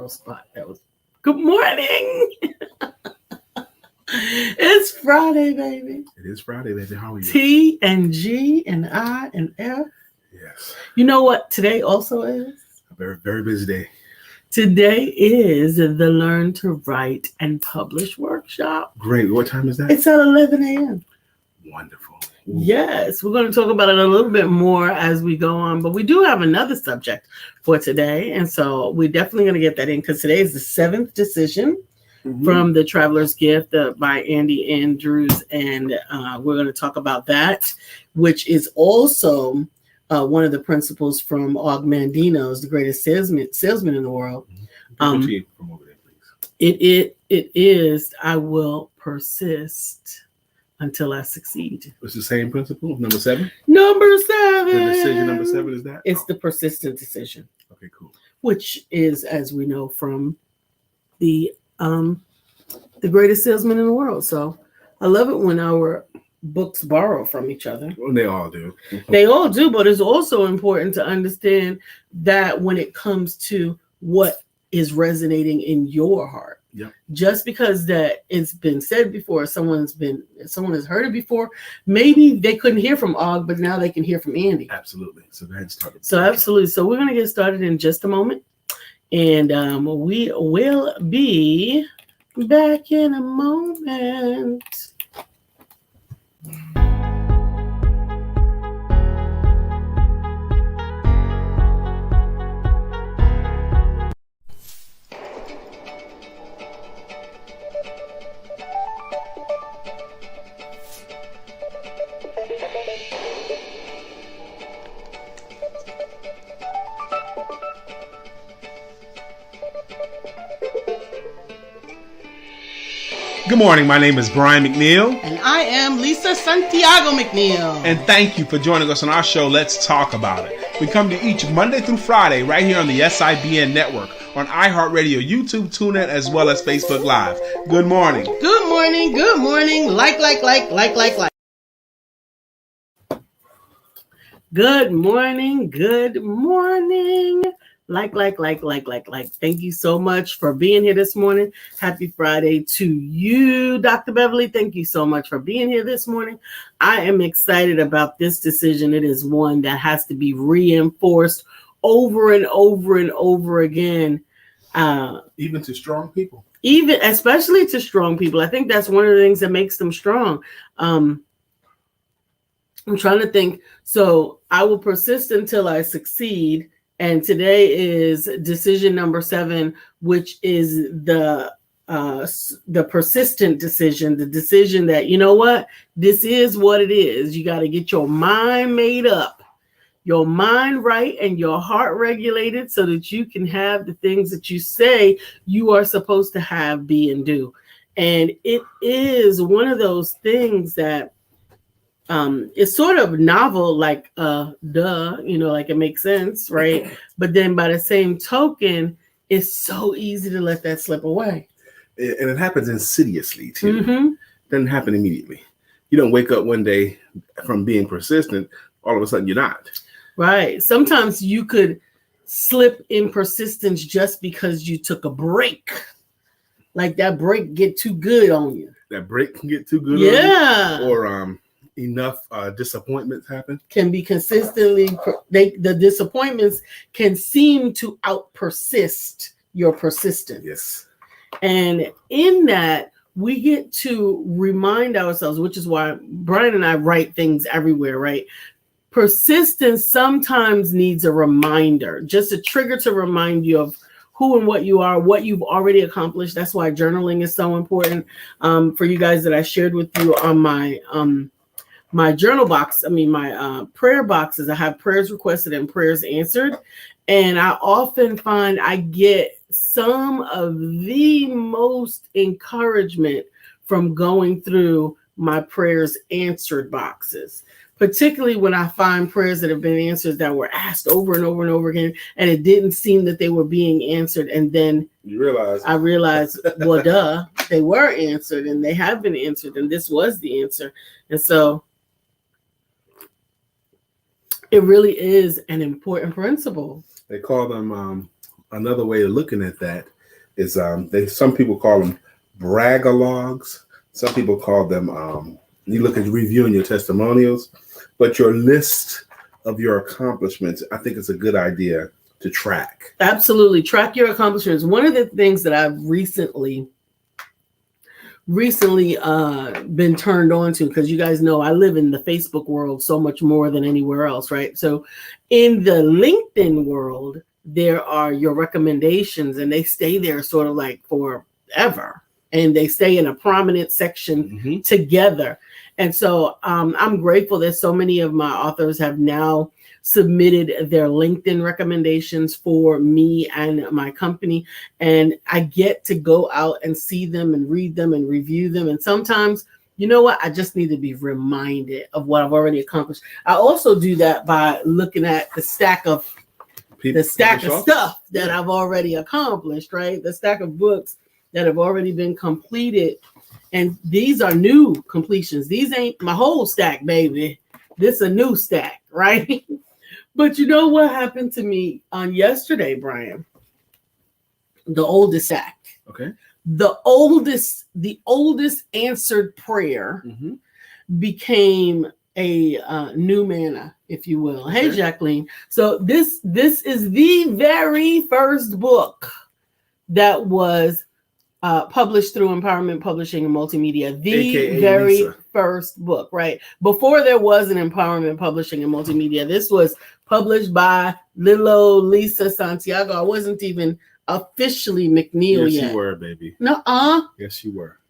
Spot. That was good morning. It's Friday, baby. It is Friday, baby. How are you? T and G and I and F. Yes. You know what today also is? A very, very busy day. Today is the Learn to Write and Publish workshop. Great. What time is that? It's at 11 a.m. Wonderful. Ooh. Yes, we're going to talk about it a little bit more as we go on, but we do have another subject for today, and so we're definitely going to get that in because today is the seventh decision from The Traveler's Gift by Andy Andrews, and we're going to talk about that, which is also one of the principles from Og Mandino's The Greatest Salesman in the World. From over there, please. It is, I will persist until I succeed. It's the same principle, number 7? Number 7. The decision number 7 is that? It's the persistent decision. Okay, cool. Which is, as we know, from the Greatest Salesman in the World. So I love it when our books borrow from each other. Well, they all do. They all do, but it's also important to understand that when it comes to what is resonating in your heart. Yep. Just because that it's been said before, someone has heard it before, maybe they couldn't hear from Og, but now they can hear from Andy. Absolutely. So go ahead and start. Absolutely. So we're going to get started in just a moment. And we will be back in a moment. Good morning. My name is Brian McNeill. And I am Lisa Santiago McNeill. And thank you for joining us on our show, Let's Talk About It. We come to each Monday through Friday right here on the SIBN network, on iHeartRadio, YouTube, TuneIn, as well as Facebook Live. Good morning. Good morning. Good morning. Like. Good morning. Good morning. Like. Thank you so much for being here this morning. Happy Friday to you, Dr. Beverly. Thank you so much for being here this morning. I am excited about this decision. It is one that has to be reinforced over and over and over again. Even to strong people. Especially to strong people. I think that's one of the things that makes them strong. I'm trying to think. So I will persist until I succeed. And today is decision number 7, which is the persistent decision, the decision that, you know what, this is what it is. You got to get your mind made up, your mind right, and your heart regulated so that you can have the things that you say you are supposed to have, be, and do. And it is one of those things that it's sort of novel, like like it makes sense, right? But then by the same token, it's so easy to let that slip away. And it happens insidiously too. Doesn't happen immediately. You don't wake up one day from being persistent, all of a sudden you're not. Right. Sometimes you could slip in persistence just because you took a break. Like that break get too good on you. That break can get too good on you. Or enough disappointments happen. Can be consistently, the disappointments can seem to out-persist your persistence. Yes. And in that, we get to remind ourselves, which is why Brian and I write things everywhere, right? Persistence sometimes needs a reminder, just a trigger to remind you of who and what you are, what you've already accomplished. That's why journaling is so important. For you guys that I shared with you on my journal box, my prayer boxes, I have prayers requested and prayers answered. And I often find I get some of the most encouragement from going through my prayers answered boxes, particularly when I find prayers that have been answered that were asked over and over and over again, and it didn't seem that they were being answered. And then I realized, well, duh, they were answered and they have been answered, and this was the answer. And so it really is an important principle. They call them another way of looking at that is some people call them bragalogs. Some people call them, you look at reviewing your testimonials, but your list of your accomplishments, I think it's a good idea to track. Absolutely. Track your accomplishments. One of the things that I've recently been turned on to, because you guys know I live in the Facebook world so much more than anywhere else, right? So in the LinkedIn world, there are your recommendations, and they stay there sort of like forever, and they stay in a prominent section together. And so I'm grateful that so many of my authors have now submitted their LinkedIn recommendations for me and my company. And I get to go out and see them and read them and review them. And sometimes, you know what? I just need to be reminded of what I've already accomplished. I also do that by looking at the stack of stuff that I've already accomplished, right? The stack of books that have already been completed. And these are new completions. These ain't my whole stack, baby. This is a new stack, right? But you know what happened to me on yesterday, Brian? The oldest stack. Okay. The oldest answered prayer became a new manna, if you will. Okay. Hey, Jacqueline. So this is the very first book that was published through Empowerment Publishing and Multimedia. The AKA very Lisa. First book, right? Before there was an Empowerment Publishing and Multimedia, this was published by little old Lisa Santiago. I wasn't even officially McNeill yet. Yes, you were, baby. Nuh-uh. Yes, you were.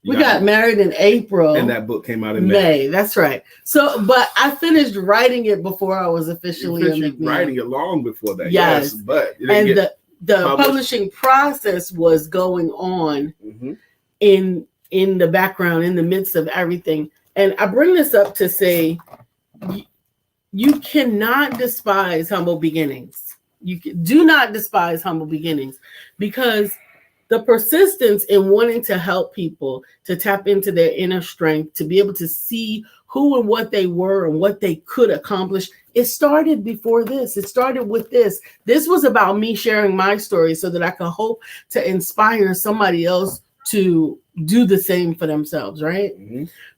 We got married in April. And that book came out in May. That's right. So, but I finished writing it before I was officially a McNeill. Writing it long before that. Yes. But and the publishing process was going on in the background, in the midst of everything. And I bring this up to say, you cannot despise humble beginnings. Do not despise humble beginnings, because the persistence in wanting to help people to tap into their inner strength, to be able to see who and what they were and what they could accomplish, it started before this. It started with this. This was about me sharing my story so that I could hope to inspire somebody else to do the same for themselves, right?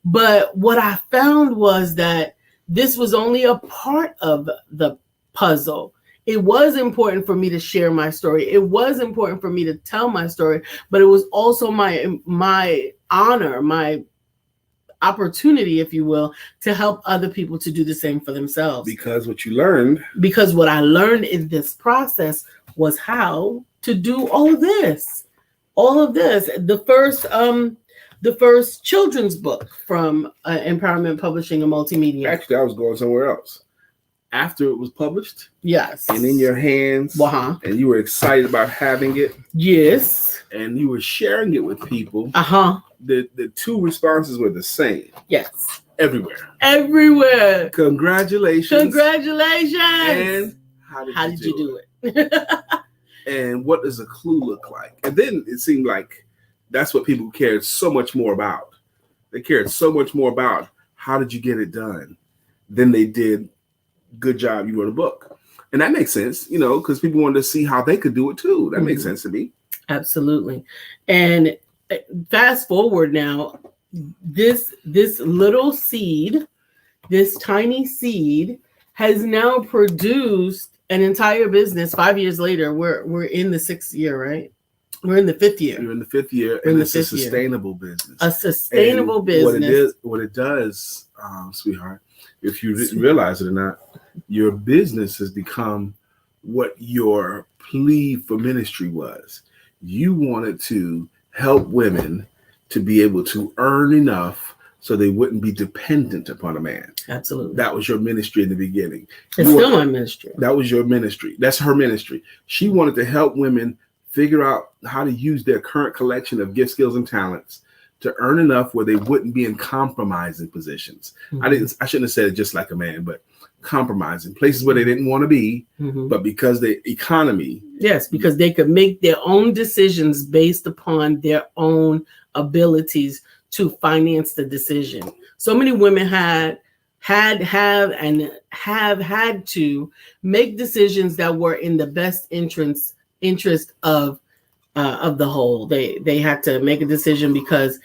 But what I found was that this was only a part of the puzzle. It was important for me to share my story. It was important for me to tell my story, but it was also my honor, my opportunity, if you will, to help other people to do the same for themselves. Because what I learned in this process was how to do all of this. The first children's book from Empowerment Publishing and Multimedia. Actually, I was going somewhere else. After it was published, yes, and in your hands, and you were excited about having it, yes, and you were sharing it with people, the two responses were the same. Yes, everywhere. Congratulations. And how did you do it? And what does a clue look like? And then it seemed like that's what people cared so much more about. They cared so much more about how did you get it done than they did, good job, you wrote a book. And that makes sense, because people wanted to see how they could do it too. That makes sense to me. Absolutely. And fast forward now, this little seed, this tiny seed, has now produced an entire business. 5 years later, we're in the 6th year, right? We're in the 5th year. You're in the 5th year, and it's a sustainable business. A sustainable business. What it does, sweetheart, if you didn't realize it or not, your business has become what your plea for ministry was. You wanted to help women to be able to earn enough so they wouldn't be dependent upon a man. Absolutely. That was your ministry in the beginning. It's still my ministry. That was your ministry. That's her ministry. She wanted to help women figure out how to use their current collection of gifts, skills, and talents to earn enough where they wouldn't be in compromising positions. I shouldn't have said it just like a man, but compromising places where they didn't want to be, but because the economy. Yes, because they could make their own decisions based upon their own abilities to finance the decision. So many women have had to make decisions that were in the best interest of the whole. They had to make a decision because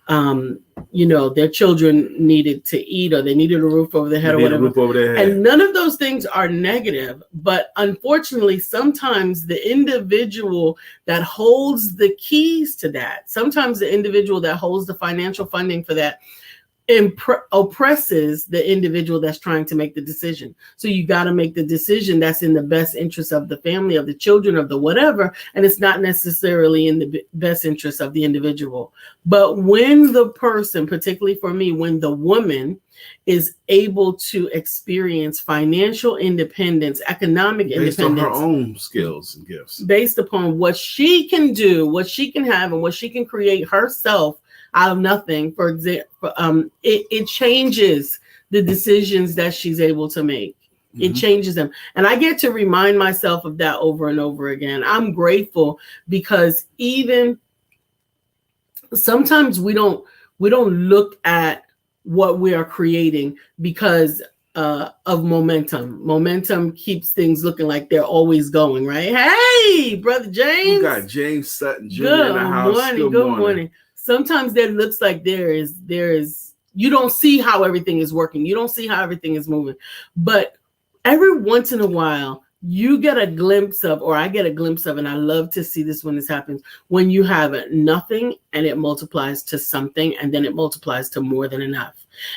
their children needed to eat, or they needed a roof over their head, or whatever. Roof over their head. And none of those things are negative, but unfortunately, sometimes the individual that holds the keys to that, sometimes the individual that holds the financial funding for that, oppresses the individual that's trying to make the decision. So you got to make the decision that's in the best interest of the family, of the children, of the whatever, and it's not necessarily in the best interest of the individual. But when the person, particularly for me, when the woman is able to experience financial independence, economic independence, based on her own skills and gifts, based upon what she can do, what she can have, and what she can create herself out of nothing, for example, it changes the decisions that she's able to make. It changes them. And I get to remind myself of that over and over again. I'm grateful because even sometimes we don't look at what we are creating because of momentum. Momentum keeps things looking like they're always going, right? Hey, Brother James. We got James Sutton Jr. in the house. Good morning. Sometimes there looks like there is, you don't see how everything is working. You don't see how everything is moving. But every once in a while, you get a glimpse of, or I get a glimpse of, and I love to see this when this happens, when you have nothing and it multiplies to something, and then it multiplies to more than enough.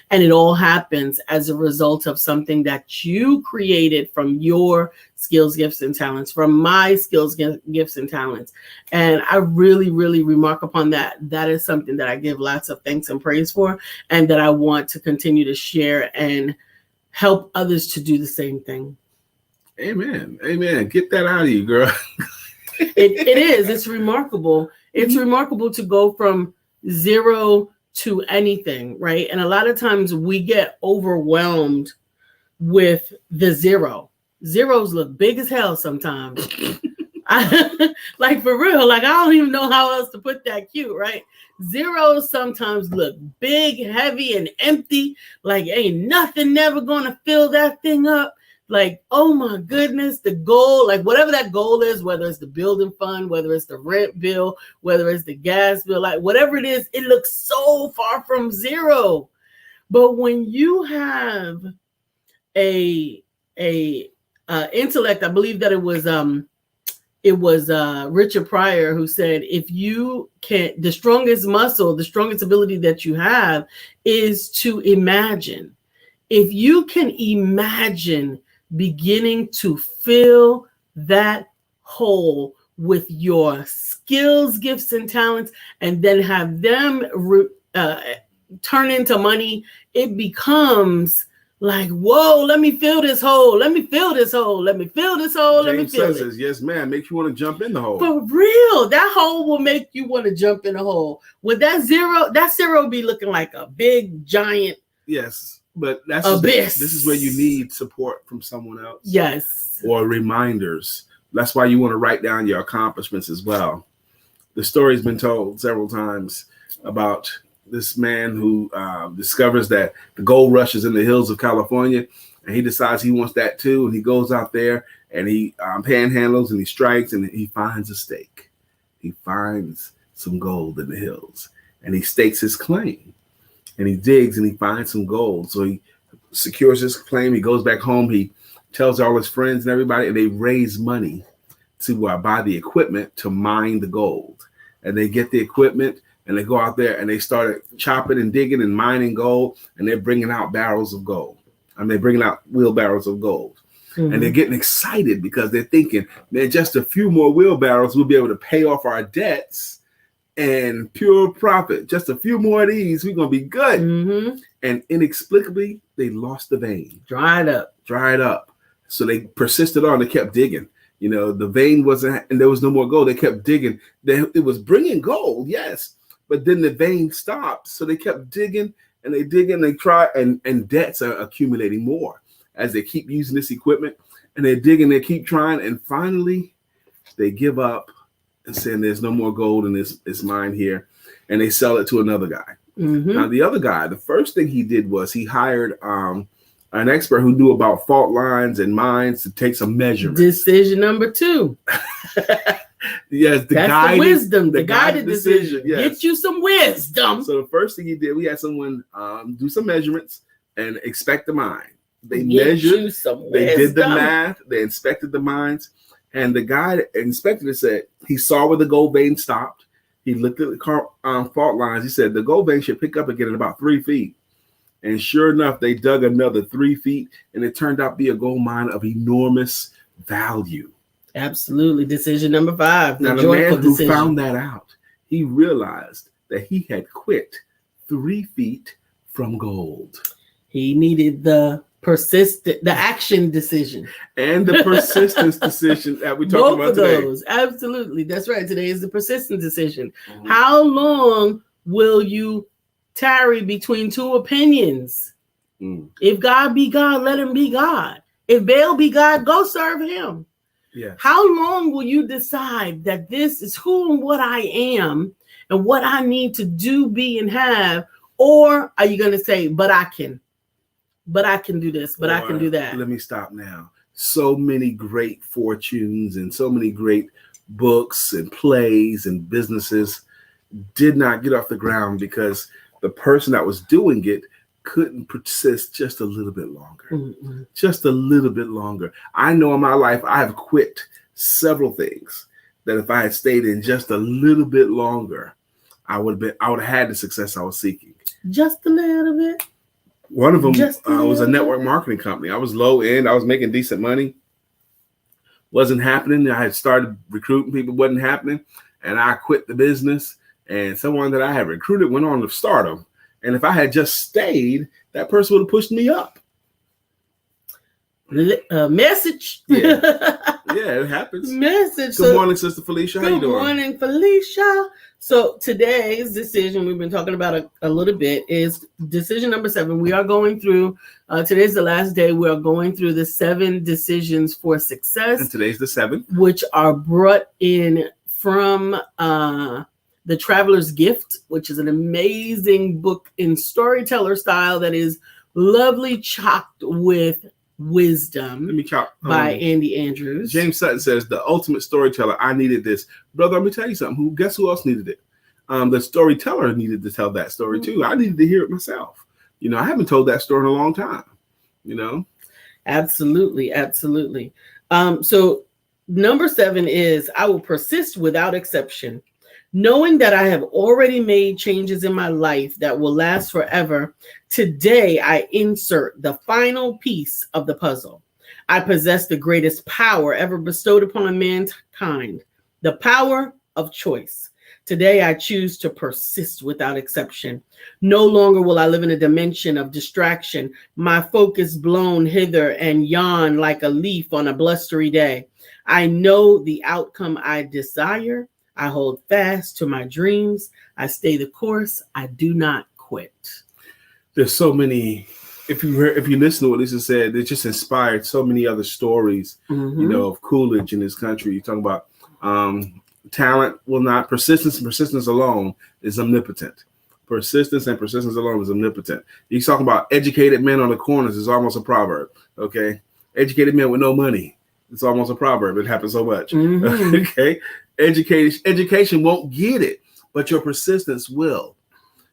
And it all happens as a result of something that you created from your skills, gifts, and talents, from my skills, gifts, and talents. And I really, really remark upon that. That is something that I give lots of thanks and praise for, and that I want to continue to share and help others to do the same thing. Amen. Amen. Get that out of you, girl. It is. It's remarkable. It's remarkable to go from zero to anything, right? And a lot of times we get overwhelmed with the zero. Zeros look big as hell sometimes. Like for real, like I don't even know how else to put that cute, right? Zeros sometimes look big, heavy, and empty. Like ain't nothing never gonna fill that thing up. Like, oh my goodness, the goal, like whatever that goal is, whether it's the building fund, whether it's the rent bill, whether it's the gas bill, like whatever it is, it looks so far from zero. But when you have a intellect, I believe that it was Richard Pryor who said, if you can't, the strongest muscle, the strongest ability that you have is to imagine. If you can imagine beginning to fill that hole with your skills, gifts, and talents, and then have them turn into money, it becomes like, whoa, let me fill this hole. Let me fill this hole. Let me fill this hole. Let me fill it. Says, yes, ma'am. Makes you want to jump in the hole. For real. That hole will make you want to jump in the hole. With that zero will be looking like a big, giant. Yes. But that's abyss. This is where you need support from someone else. Yes. Or reminders. That's why you want to write down your accomplishments as well. The story's been told several times about this man who discovers that the gold rush is in the hills of California, and he decides he wants that too. And he goes out there and he panhandles and he strikes and he finds a stake. He finds some gold in the hills and he stakes his claim. And he digs and he finds some gold. So he secures his claim. He goes back home. He tells all his friends and everybody, and they raise money to buy the equipment to mine the gold. And they get the equipment and they go out there and they start chopping and digging and mining gold. And they're bringing out barrels of gold. And they're bringing out wheelbarrows of gold. Mm-hmm. And they're getting excited because they're thinking, man, just a few more wheelbarrows, we'll be able to pay off our debts. And pure profit. Just a few more of these, we're going to be good. Mm-hmm. And inexplicably, they lost the vein. Dried up. So they persisted on. They kept digging. You know, the vein wasn't, and there was no more gold. They kept digging. It was bringing gold, yes. But then the vein stopped. So they kept digging and they dig and they try. And debts are accumulating more as they keep using this equipment. And they dig and they keep trying. And finally, they give up. And saying there's no more gold in this mine here, and they sell it to another guy. Mm-hmm. Now the other guy, the first thing he did was he hired an an expert who knew about fault lines and mines to take some measurements. Decision number 2. Yes, that's the wisdom, the guided decision. Yes. Get you some wisdom. So the first thing he did, we had someone do some measurements and inspect the mine. They Get measured, you some they wisdom. did the math, they inspected the mines, and the guy that inspected it said he saw where the gold vein stopped. He looked at the fault lines. He said the gold vein should pick up again at about 3 feet. And sure enough, they dug another 3 feet, and it turned out to be a gold mine of enormous value. Absolutely. Decision number 5. Now, the man who found that out, he realized that he had quit 3 feet from gold. He needed the action decision. And the persistence decision that we talked about today. Both of those. Absolutely. That's right. Today is the persistence decision. Mm-hmm. How long will you tarry between 2 opinions? If God be God, let him be God. If Baal be God, go serve him. Yes. How long will you decide that this is who and what I am and what I need to do, be, and have? Or are you going to say, but I can do this, but I can do that? Let me stop now. So many great fortunes and so many great books and plays and businesses did not get off the ground because the person that was doing it couldn't persist just a little bit longer. Mm-hmm. Just a little bit longer. I know in my life I have quit several things that if I had stayed in just a little bit longer, I would have had the success I was seeking. Just a little bit. One of them was a network marketing company. I was low end. I was making decent money. Wasn't happening. I had started recruiting people. Wasn't happening. And I quit the business. And someone that I had recruited went on to stardom. And if I had just stayed, that person would have pushed me up. Message. Yeah, it happens. Message. Good morning, Sister Felicia. How you doing? Good morning, Felicia. So today's decision, we've been talking about a little bit, is decision number 7. We are going through, today's the last day, we are going through the 7 decisions for success. And today's the 7th. Which are brought in from The Traveler's Gift, which is an amazing book in storyteller style that is lovely, chocked with wisdom. By Andy Andrews. James Sutton says, the ultimate storyteller. I needed this. Brother, let me tell you something. Guess who else needed it? The storyteller needed to tell that story too. I needed to hear it myself. I haven't told that story in a long time. Absolutely. Absolutely. So number 7 is, I will persist without exception. Knowing that I have already made changes in my life that will last forever, today I insert the final piece of the puzzle. I possess the greatest power ever bestowed upon mankind, the power of choice. Today I choose to persist without exception. No longer will I live in a dimension of distraction, my focus blown hither and yon like a leaf on a blustery day. I know the outcome I desire. I hold fast to my dreams. I stay the course. I do not quit. There's so many. If you listen to what Lisa said, it just inspired so many other stories. Mm-hmm. Of Coolidge in this country. You're talking about talent will not persistence, and persistence alone is omnipotent. Persistence and persistence alone is omnipotent. You're talking about educated men on the corners is almost a proverb. Okay, educated men with no money. It's almost a proverb. It happens so much. Mm-hmm. Okay. Education won't get it, but your persistence will.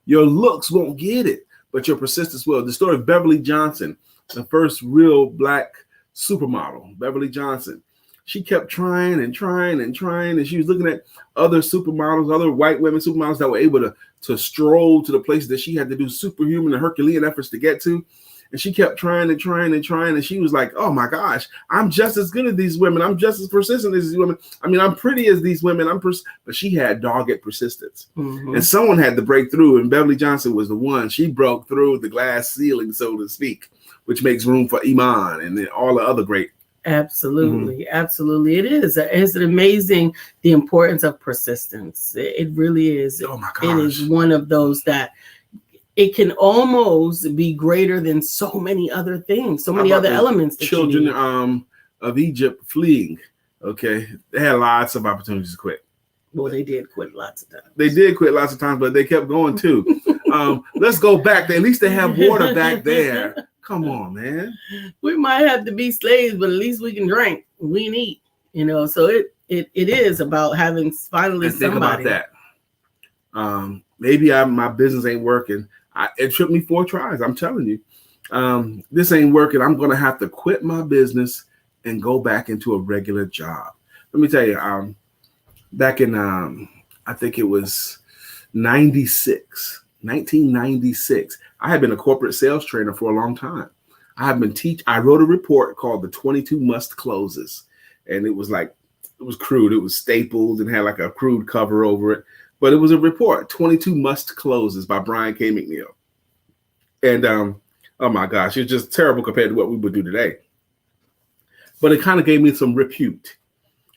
Your looks won't get it, but your persistence will. The story of Beverly Johnson, the first real Black supermodel, Beverly Johnson. She kept trying and trying and trying, and she was looking at other supermodels, other white women supermodels that were able to stroll to the places that she had to do superhuman and Herculean efforts to get to. And she kept trying and trying and trying. And she was like, oh, my gosh, I'm just as good as these women. I'm just as persistent as these women. I mean, I'm pretty as these women. But she had dogged persistence. Mm-hmm. And someone had to break through. And Beverly Johnson was the one. She broke through the glass ceiling, so to speak, which makes room for Iman and then all the other great. Absolutely. Mm-hmm. Absolutely. It is. It's amazing, the importance of persistence. It really is. Oh, my gosh. It is one of those that it can almost be greater than so many other things, so many other elements. That children of Egypt fleeing. Okay, they had lots of opportunities to quit. Well, they did quit lots of times. They did quit lots of times, but they kept going too. Let's go back. At least they have water back there. Come on, man. We might have to be slaves, but at least we can drink. We can eat. So it is about having finally And think somebody. about that. Maybe my business ain't working. It took me 4 tries. I'm telling you, this ain't working. I'm going to have to quit my business and go back into a regular job. Let me tell you, back in, I think it was 1996, I had been a corporate sales trainer for a long time. I wrote a report called the 22 Must Closes. And it was crude. It was stapled and had like a crude cover over it. But it was a report, 22 Must Closes by Brian K. McNeill. And oh my gosh, it's just terrible compared to what we would do today. But it kind of gave me some repute.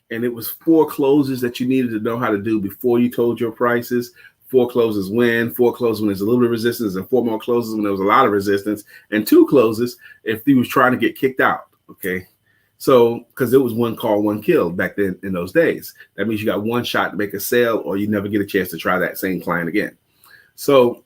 And it was 4 closes that you needed to know how to do before you told your prices. 4 closes when, 4 closes when there's a little bit of resistance, and 4 more closes when there was a lot of resistance, and 2 closes if he was trying to get kicked out. Okay. So, because it was 1 call, 1 kill back then in those days. That means you got 1 shot to make a sale, or you never get a chance to try that same client again. So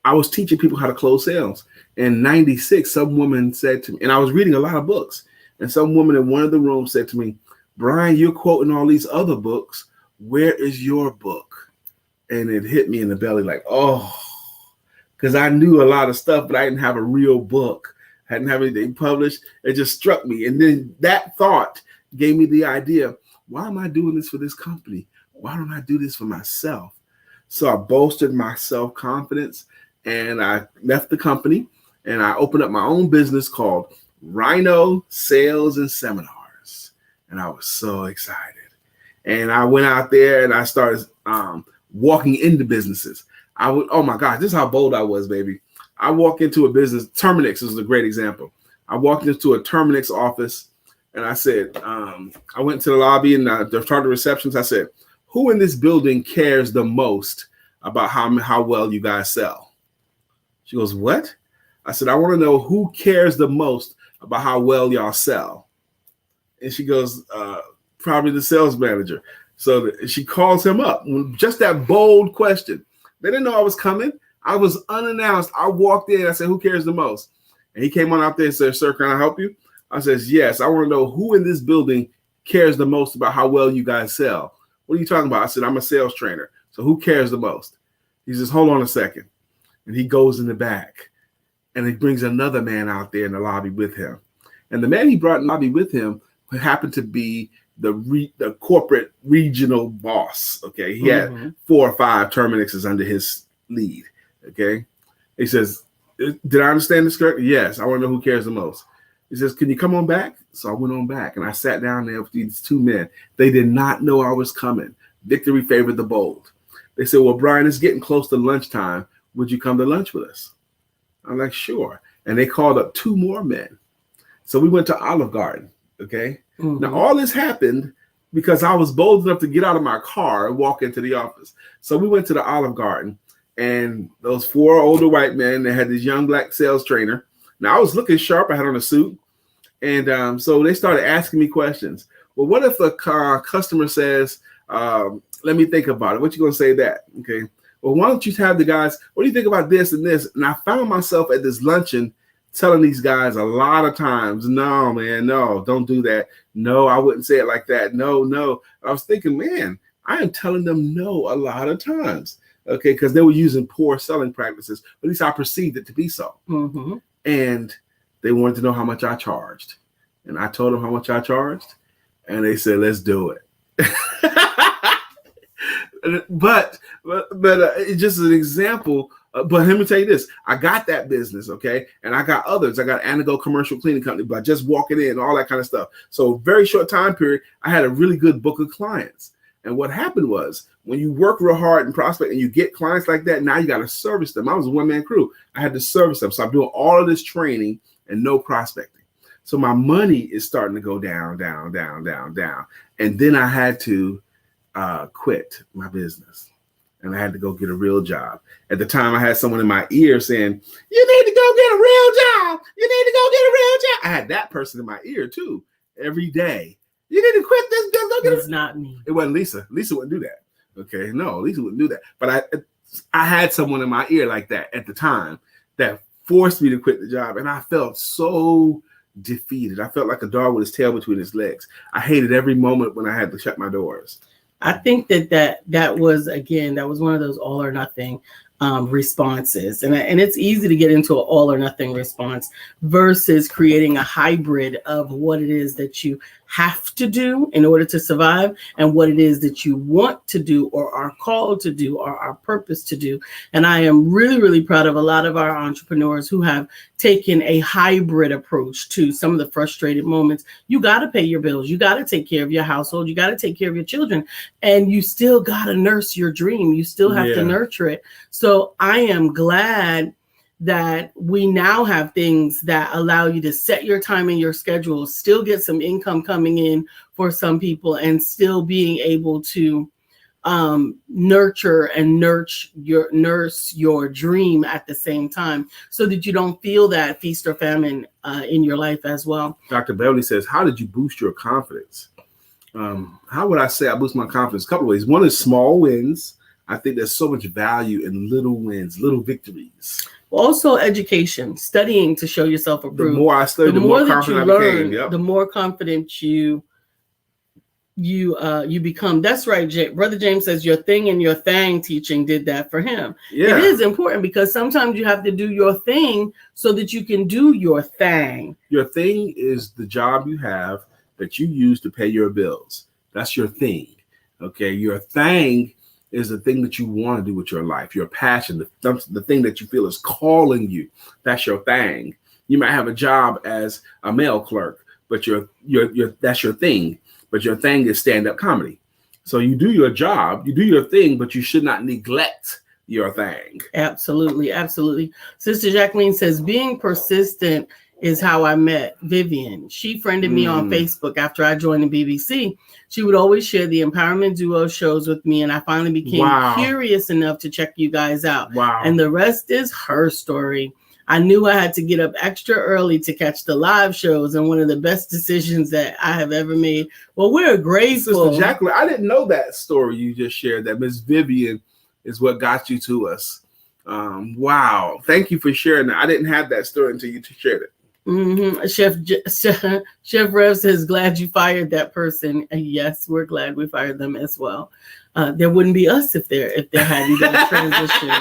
I was teaching people how to close sales. In 96, some woman said to me, and I was reading a lot of books, and some woman in one of the rooms said to me, Brian, you're quoting all these other books. Where is your book? And it hit me in the belly like, oh, because I knew a lot of stuff, but I didn't have a real book. I hadn't have anything published. It just struck me. And then that thought gave me the idea, why am I doing this for this company? Why don't I do this for myself? So I bolstered my self-confidence, and I left the company, and I opened up my own business called Rhino Sales and Seminars. And I was so excited. And I went out there and I started walking into businesses. Oh my gosh, this is how bold I was, baby. I walked into a business, Terminix is a great example. I walked into a Terminix office and I said, I went to the lobby and I started receptions. I said, who in this building cares the most about how well you guys sell? She goes, what? I said, I want to know who cares the most about how well y'all sell. And she goes, probably the sales manager. So she calls him up. Just that bold question. They didn't know I was coming. I was unannounced. I walked in. I said, who cares the most? And he came on out there and said, sir, can I help you? I says, yes. I want to know who in this building cares the most about how well you guys sell. What are you talking about? I said, I'm a sales trainer. So who cares the most? He says, hold on a second. And he goes in the back. And he brings another man out there in the lobby with him. And the man he brought in the lobby with him happened to be the corporate regional boss. Okay. He had 4 or 5 Terminixes under his lead. Okay. He says, did I understand this correctly? Yes. I want to know who cares the most. He says, can you come on back? So I went on back and I sat down there with these 2 men. They did not know I was coming. Victory favored the bold. They said, well, Brian, it's getting close to lunchtime. Would you come to lunch with us? I'm like, sure. And they called up 2 more men. So we went to Olive Garden. Okay. Now, all this happened because I was bold enough to get out of my car and walk into the office. So we went to the Olive Garden, and those 4 older white men, they had this young black sales trainer. Now, I was looking sharp. I had on a suit. And so they started asking me questions. Well, what if a customer says, let me think about it. What you going to say that? Okay. Well, why don't you have the guys, what do you think about this and this? And I found myself at this luncheon telling these guys a lot of times, no, man, no, don't do that. No, I wouldn't say it like that. No. I was thinking, man, I am telling them no a lot of times. Okay, because they were using poor selling practices. At least I perceived it to be so. And they wanted to know how much I charged. And I told them how much I charged. And they said, let's do it. But it's just an example. But let me tell you this, I got that business, okay? And I got others. I got Anago Commercial Cleaning Company by just walking in and all that kind of stuff. So very short time period, I had a really good book of clients. And what happened was when you work real hard and prospect and you get clients like that, now you got to service them. I was a one-man crew. I had to service them. So I'm doing all of this training and no prospecting. So my money is starting to go down. And then I had to quit my business. And I had to go get a real job. At the time, I had someone in my ear saying, you need to go get a real job. You need to go get a real job. I had that person in my ear, too, every day. You need to quit this. Go get It's not me. It wasn't Lisa. Lisa wouldn't do that. Okay, no, Lisa wouldn't do that. But I had someone in my ear like that at the time that forced me to quit the job. And I felt so defeated. I felt like a dog with his tail between his legs. I hated every moment when I had to shut my doors. I think that was, again, that was one of those all or nothing responses. And it's easy to get into an all or nothing response versus creating a hybrid of what it is that you have to do in order to survive and what it is that you want to do or are called to do or are purpose to do. And I am really, really proud of a lot of our entrepreneurs who have taken a hybrid approach to some of the frustrated moments. You got to pay your bills. You got to take care of your household. You got to take care of your children. And you still got to nurse your dream. You still have to nurture it. So I am glad that we now have things that allow you to set your time and your schedule, still get some income coming in for some people, and still being able to nurture and nurse your dream at the same time, so that you don't feel that feast or famine in your life as well. Dr. Beverly says, how did you boost your confidence? How would I say I boost my confidence? A couple of ways. One is small wins. I think there's so much value in little wins, little victories. Also, education, studying to show yourself approved. The more I study, the more confident I became. Yep. The more confident you become. That's right. Brother James says your thing and your thang teaching did that for him. Yeah. It is important because sometimes you have to do your thing so that you can do your thang. Your thing is the job you have that you use to pay your bills. That's your thing. Okay. Your thang is the thing that you want to do with your life, your passion, the thing that you feel is calling you. That's your thing. You might have a job as a mail clerk, but that's your thing. But your thing is stand-up comedy. So you do your job, you do your thing, but you should not neglect your thing. Absolutely, absolutely. Sister Jacqueline says, being persistent is how I met Vivian. She friended me on Facebook after I joined the BBC. She would always share the Empowerment Duo shows with me, and I finally became curious enough to check you guys out. Wow. And the rest is her story. I knew I had to get up extra early to catch the live shows, and one of the best decisions that I have ever made. Well, we're grateful. Sister Jacqueline, I didn't know that story you just shared, that Miss Vivian is what got you to us. Wow. Thank you for sharing that. I didn't have that story until you shared it. Mm-hmm. Chef Rev says, glad you fired that person. And yes, we're glad we fired them as well. There wouldn't be us if there hadn't been a transition.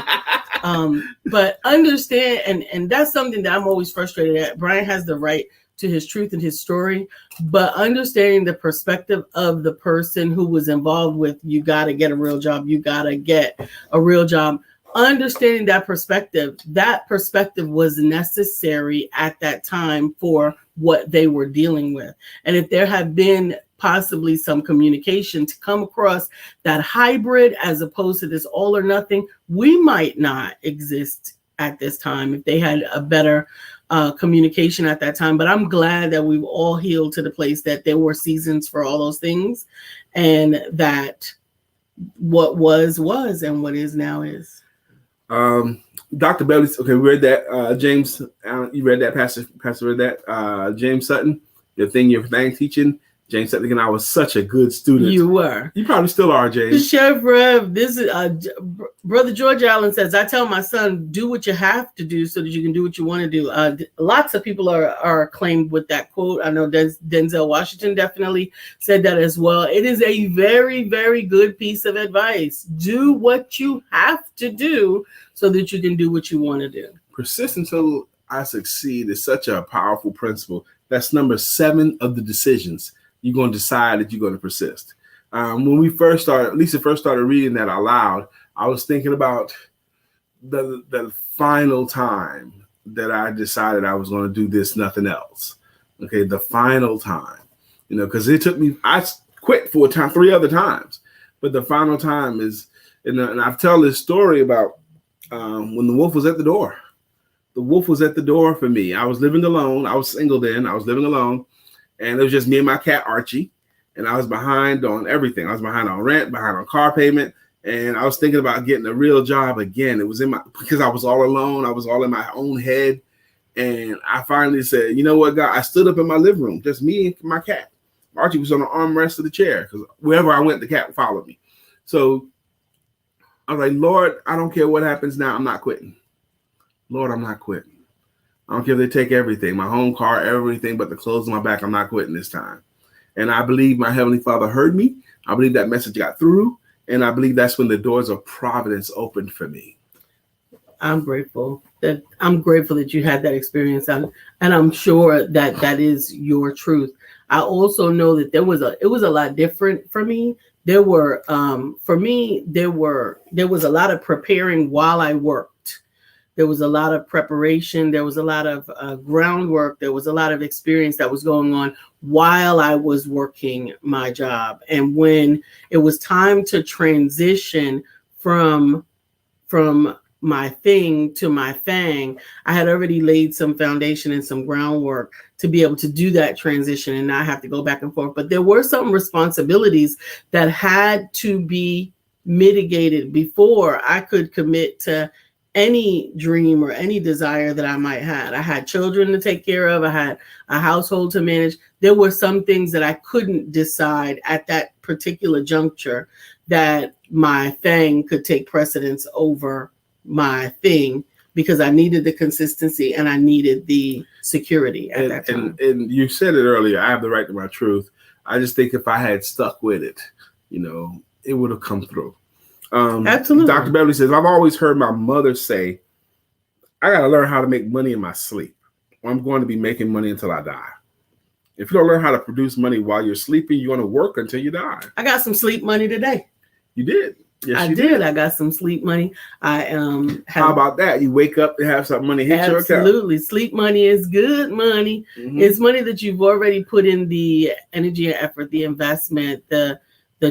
But understand, and that's something that I'm always frustrated at. Brian has the right to his truth and his story, but understanding the perspective of the person who was involved with, you got to get a real job. You got to get a real job. Understanding that perspective was necessary at that time for what they were dealing with. And if there had been possibly some communication to come across that hybrid as opposed to this all or nothing, we might not exist at this time if they had a better communication at that time. But I'm glad that we've all healed to the place that there were seasons for all those things, and that what was and what is now is. Dr. Beverly, okay, we read that. James, you read that, Pastor read that. James Sutton, your thing teaching. James Sutton and I was such a good student. You were. You probably still are, James. Chef Rev, this is Brother George Allen says, I tell my son, do what you have to do so that you can do what you want to do. Lots of people are acclaimed with that quote. I know Denzel Washington definitely said that as well. It is a very, very good piece of advice. Do what you have to do so that you can do what you want to do. Persist until I succeed is such a powerful principle. That's number 7 of the decisions. You're going to decide that you're going to persist. When Lisa first started reading that out loud, I was thinking about the final time that I decided I was going to do this, nothing else. Okay, the final time, because it took me, I quit 3 other times, but the final time is, and I've told this story about when the wolf was at the door. The wolf was at the door for me. I was living alone. I was single then. I was living alone. And it was just me and my cat, Archie. And I was behind on everything. I was behind on rent, behind on car payment. And I was thinking about getting a real job again. It was because I was all alone. I was all in my own head. And I finally said, you know what, God? I stood up in my living room, just me and my cat. Archie was on the armrest of the chair because wherever I went, the cat followed me. So I was like, Lord, I don't care what happens now. I'm not quitting. Lord, I'm not quitting. I don't care if they take everything, my home, car, everything but the clothes on my back. I'm not quitting this time. And I believe my Heavenly Father heard me. I believe that message got through. And I believe that's when the doors of providence opened for me. I'm grateful that you had that experience, and I'm sure that that is your truth. I also know that it was a lot different for me. There was a lot of preparing while I worked. There was a lot of preparation. There was a lot of groundwork. There was a lot of experience that was going on while I was working my job. And when it was time to transition from my thing to my thing, I had already laid some foundation and some groundwork to be able to do that transition and not have to go back and forth. But there were some responsibilities that had to be mitigated before I could commit to any dream or any desire that I might have. I had children to take care of. I had a household to manage. There were some things that I couldn't decide at that particular juncture, that my thing could take precedence over my thing, because I needed the consistency and I needed the security at that time. And you said it earlier, I have the right to my truth. I just think if I had stuck with it, it would have come through. Absolutely. Dr. Beverly says, I've always heard my mother say, I got to learn how to make money in my sleep, or I'm going to be making money until I die. If you don't learn how to produce money while you're sleeping, you're going to work until you die. I got some sleep money today. You did. Yes, I did. I got some sleep money. How about that? You wake up to have some money hit your account. Absolutely. Sleep money is good money. Mm-hmm. It's money that you've already put in the energy and effort, the investment, the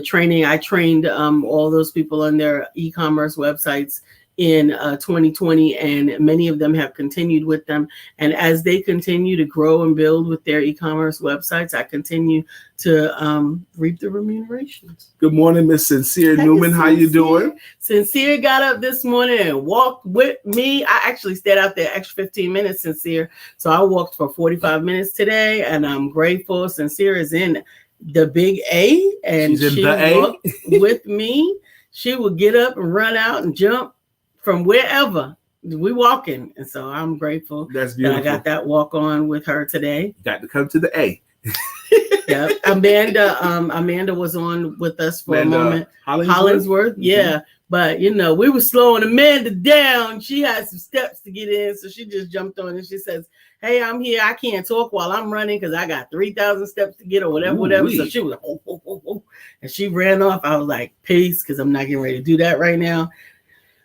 training. I trained all those people on their e-commerce websites in 2020, and many of them have continued with them. And as they continue to grow and build with their e-commerce websites, I continue to reap the remunerations. Good morning, Miss Sincere Newman. How you doing? Sincere got up this morning and walked with me. I actually stayed out there extra 15 minutes, Sincere. So I walked for 45 minutes today, and I'm grateful. Sincere is in the big A, and she walked with me. She would get up and run out and jump from wherever we walking. And so I'm grateful that I got that walk on with her today. Got to come to the A. Yeah. Amanda was on with us for a moment. Hollingsworth. Yeah. Mm-hmm. But we were slowing Amanda down. She had some steps to get in. So she just jumped on and she says, hey, I'm here. I can't talk while I'm running because I got 3,000 steps to get, or whatever. So she was like, oh. And she ran off. I was like, peace, because I'm not getting ready to do that right now.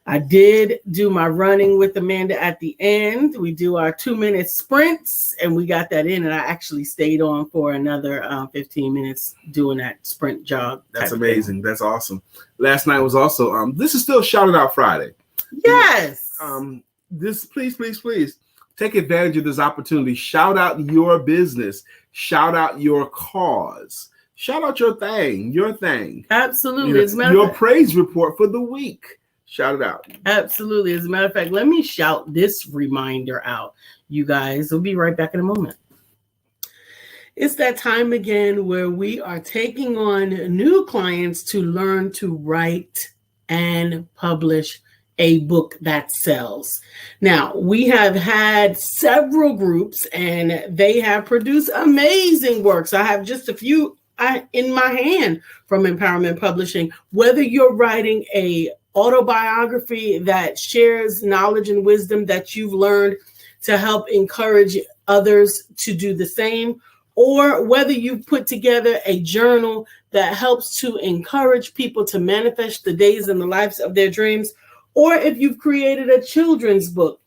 I did do my running with Amanda at the end. We do our 2-minute sprints, and we got that in. And I actually stayed on for another 15 minutes doing that sprint jog. That's amazing. That's awesome. Last night was also, this is still Shout It Out Friday. Yes. This, please take advantage of this opportunity. Shout out your business. Shout out your cause. Shout out your thing. Absolutely. Your praise report for the week. Shout it out. Absolutely. As a matter of fact, let me shout this reminder out, you guys. We'll be right back in a moment. It's that time again where we are taking on new clients to learn to write and publish a book that sells. Now, we have had several groups and they have produced amazing works. I have just a few in my hand from Empowerment Publishing. Whether you're writing a autobiography that shares knowledge and wisdom that you've learned to help encourage others to do the same, or whether you've put together a journal that helps to encourage people to manifest the days and the lives of their dreams, or if you've created a children's book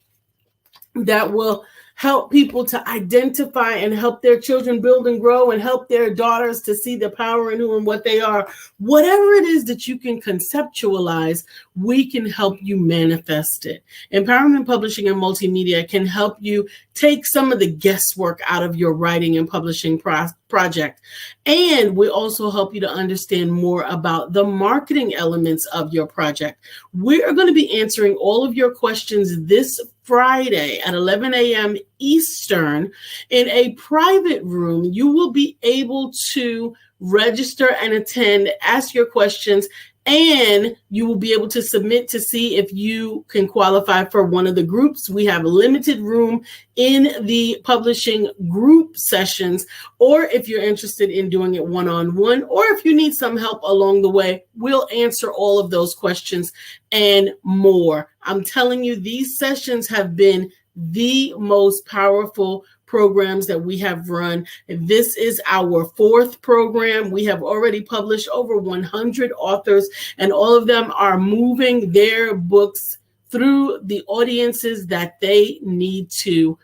that will help people to identify and help their children build and grow and help their daughters to see the power in who and what they are. Whatever it is that you can conceptualize, we can help you manifest it. Empowerment Publishing and Multimedia can help you take some of the guesswork out of your writing and publishing project. And we also help you to understand more about the marketing elements of your project. We are going to be answering all of your questions this Friday at 11 a.m. Eastern in a private room. You will be able to register and attend, ask your questions, And you will be able to submit to see if you can qualify for one of the groups. We have limited room in the publishing group sessions, or if you're interested in doing it one-on-one, or if you need some help along the way, we'll answer all of those questions and more. I'm telling you, these sessions have been the most powerful programs that we have run. This is our 4th program. We have already published over 100 authors, and all of them are moving their books through the audiences that they need to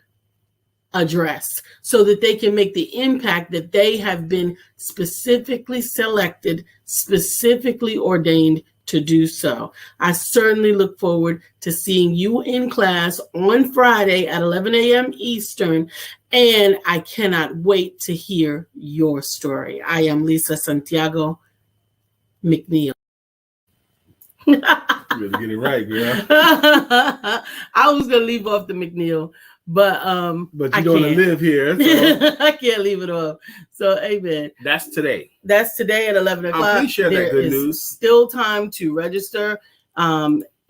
address so that they can make the impact that they have been specifically selected, specifically ordained to do so. I certainly look forward to seeing you in class on Friday at 11 a.m. Eastern, and I cannot wait to hear your story. I am Lisa Santiago McNeill. You better get it right, girl. I was gonna leave off the McNeill, but you don't want to live here, so. I can't leave it off. So, amen. That's today. That's today at 11 o'clock. Please share that good news. Still time to register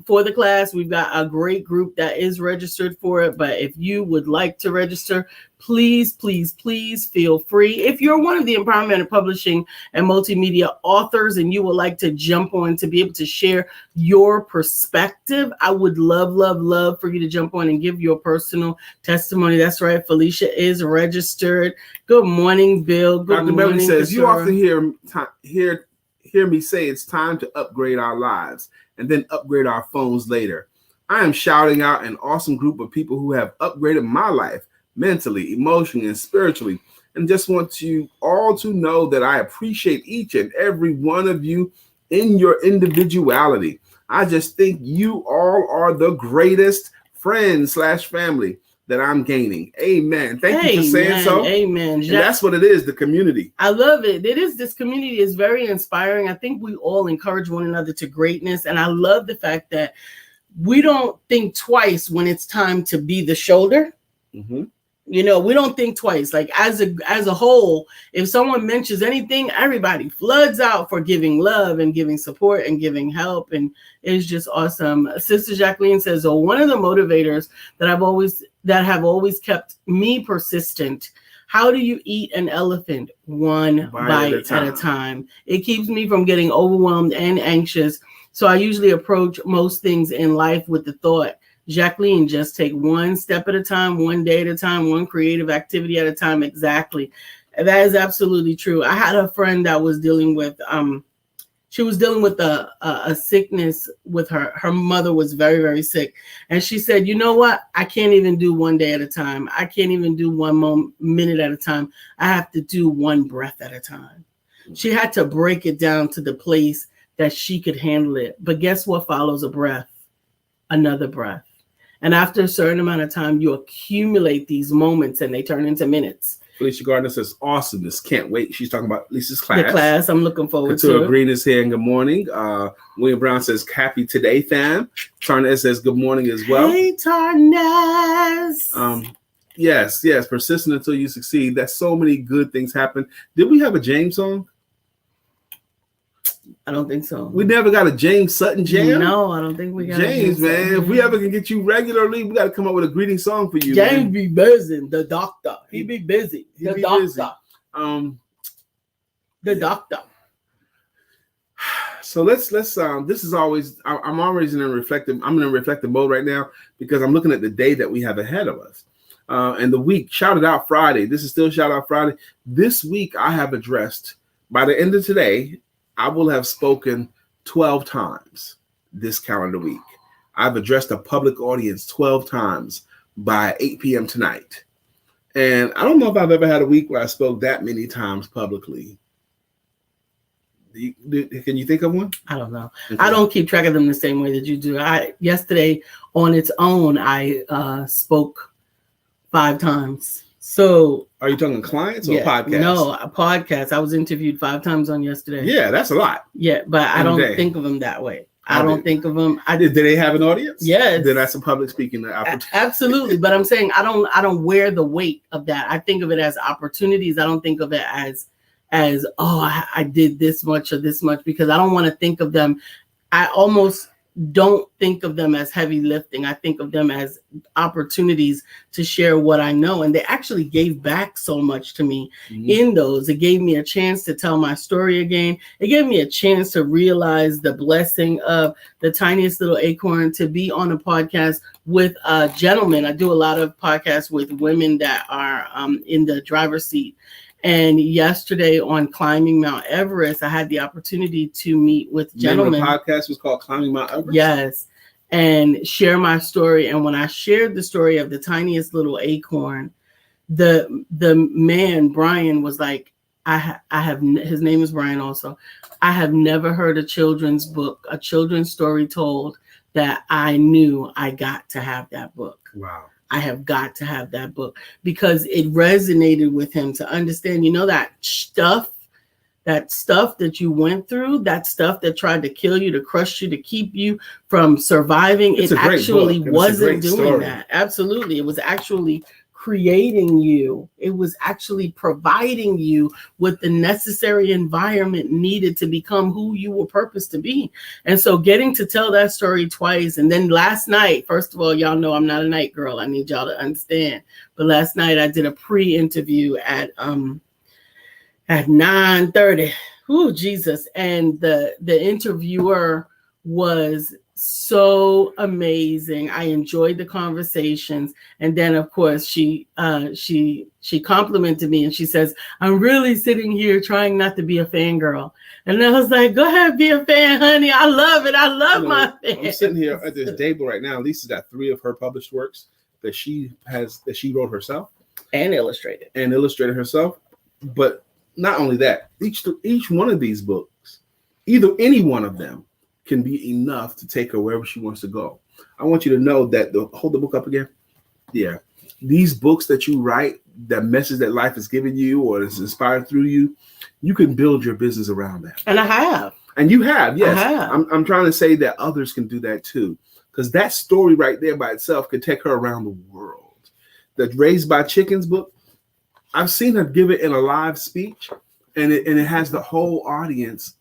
for the class. We've got a great group that is registered for it. But if you would like to register, please, please, please feel free. If you're one of the empowerment and publishing and multimedia authors and you would like to jump on to be able to share your perspective, I would love, love, love for you to jump on and give your personal testimony. That's right. Felicia is registered. Good morning, Bill. Good Dr. morning. Beverly says, you often hear me say it's time to upgrade our lives and then upgrade our phones later. I am shouting out an awesome group of people who have upgraded my life mentally, emotionally, and spiritually, and just want you all to know that I appreciate each and every one of you in your individuality. I just think you all are the greatest friends/family that I'm gaining. Amen. Thank you for saying so. Amen. And that's what it is, the community. I love it. This community is very inspiring. I think we all encourage one another to greatness. And I love the fact that we don't think twice when it's time to be the shoulder. Mm-hmm. You know, we don't think twice. Like as a whole, if someone mentions anything, everybody floods out for giving love and giving support and giving help. And it's just awesome. Sister Jacqueline says, oh, one of the motivators that have always kept me persistent. How do you eat an elephant? One bite at a time. It keeps me from getting overwhelmed and anxious. So I usually approach most things in life with the thought, Jacqueline, just take one step at a time, one day at a time, one creative activity at a time. Exactly. That is absolutely true. I had a friend that was dealing with, she was dealing with a sickness with her. Her mother was very, very sick. And she said, you know what? I can't even do one day at a time. I can't even do one minute at a time. I have to do one breath at a time. She had to break it down to the place that she could handle it. But guess what follows a breath? Another breath. And after a certain amount of time, you accumulate these moments and they turn into minutes. Felicia Gardner says, awesomeness. Can't wait. She's talking about Lisa's class. The class. I'm looking forward to it. Katura Green is here and good morning. William Brown says, happy today, fam. Tarnez says, good morning as well. Hey, Tarnez. Yes. Persistent until you succeed. That's so many good things happen. Did we have a James song? I don't think so. We never got a James Sutton jam? No, I don't think we got James, man. If we ever can get you regularly, we got to come up with a greeting song for you. James man. be busy. The doctor. He be busy. The doctor. The doctor. So let's this is always, I'm always I'm in a reflective mode right now because I'm looking at the day that we have ahead of us. And the week, Shout It Out Friday. This is still Shout Out Friday. This week I have addressed, by the end of today, I will have spoken 12 times this calendar week. I've addressed a public audience 12 times by 8 p.m. tonight. And I don't know if I've ever had a week where I spoke that many times publicly. Can you think of one? I don't know. Okay. I don't keep track of them the same way that you do. Yesterday on its own, I spoke 5 times. So are you talking clients or podcasts? No, a podcast. I was interviewed 5 times on yesterday. Yeah, that's a lot. Yeah, but I don't think of them that way. I don't think of them. Did they have an audience? Yes. Then that's a public speaking opportunity. Absolutely. But I'm saying I don't wear the weight of that. I think of it as opportunities. I don't think of it as as, oh, I did this much or this much, because I don't want to think of them. I almost don't think of them as heavy lifting. I think of them as opportunities to share what I know. And they actually gave back so much to me in those. It gave me a chance to tell my story again. It gave me a chance to realize the blessing of the tiniest little acorn, to be on a podcast with a gentleman. I do a lot of podcasts with women that are in the driver's seat. And yesterday on Climbing Mount Everest, I had the opportunity to meet with gentlemen. The podcast was called Climbing Mount Everest? Yes. And share my story. And when I shared the story of the tiniest little acorn, the man, Brian, was like, I have, his name is Brian also. I have never heard a children's book, a children's story told that I knew I got to have that book. Wow. I have got to have that book, because it resonated with him to understand, that stuff that you went through, that stuff that tried to kill you, to crush you, to keep you from surviving. It actually wasn't doing that. Absolutely. It was actually creating you. It was actually providing you with the necessary environment needed to become who you were purposed to be. And so getting to tell that story twice. And then last night, first of all, y'all know I'm not a night girl. I need y'all to understand. But last night I did a pre-interview at 9:30. Oh, Jesus. And the interviewer was so amazing. I enjoyed the conversations. And then of course she complimented me, and she says, I'm really sitting here trying not to be a fangirl. And I was like, go ahead, be a fan, honey. I love it. I love my fans. I'm sitting here at this table right now. Lisa's got 3 of her published works that she wrote herself. And illustrated herself. But not only that, each one of these books, either any one of them, can be enough to take her wherever she wants to go. I want you to know that hold the book up again. Yeah. These books that you write, that message that life has given you or is inspired through you, you can build your business around that. And I have. And you have, yes. I have. I'm trying to say that others can do that too. Because that story right there by itself could take her around the world. The Raised by Chickens book, I've seen her give it in a live speech, and it has the whole audience.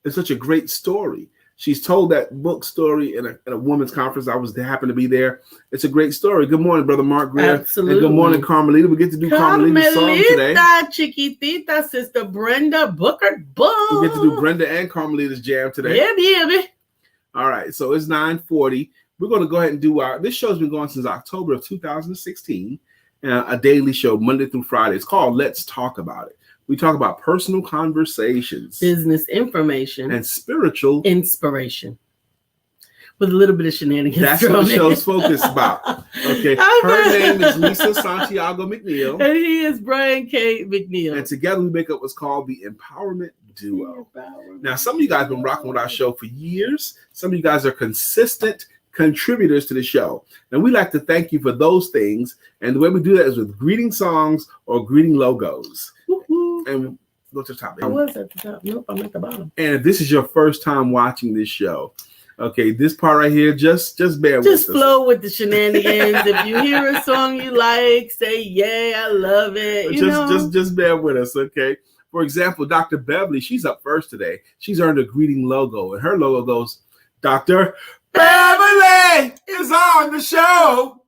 It's such a great story. She's told that book story in a women's conference. Happened to be there. It's a great story. Good morning, Brother Mark Greer. Absolutely. And good morning, Carmelita. We get to do Carmelita's song today. Chiquitita, Sister Brenda Booker Bull. We get to do Brenda and Carmelita's jam today. Yeah, baby. All right, so it's 9:40. We're going to go ahead and do this show's been going since October of 2016. A daily show, Monday through Friday. It's called Let's Talk About It. We talk about personal conversations, business information, and spiritual inspiration, with a little bit of shenanigans. That's what the show's focused about. Okay. Her name is Lisa Santiago McNeill. And he is Brian K. McNeill. And together we make up what's called the Empowerment Duo. Now, some of you guys have been rocking with our show for years. Some of you guys are consistent contributors to the show. And we like to thank you for those things. And the way we do that is with greeting songs or greeting logos. Woo-hoo. And go to the top. I was at the top. Nope, I'm at the bottom. And if this is your first time watching this show, okay, this part right here, just bear with us. Just flow with the shenanigans. If you hear a song you like, say, yeah, I love it. Just bear with us, okay? For example, Dr. Beverly, she's up first today. She's earned a greeting logo, and her logo goes, Dr. Beverly is on the show.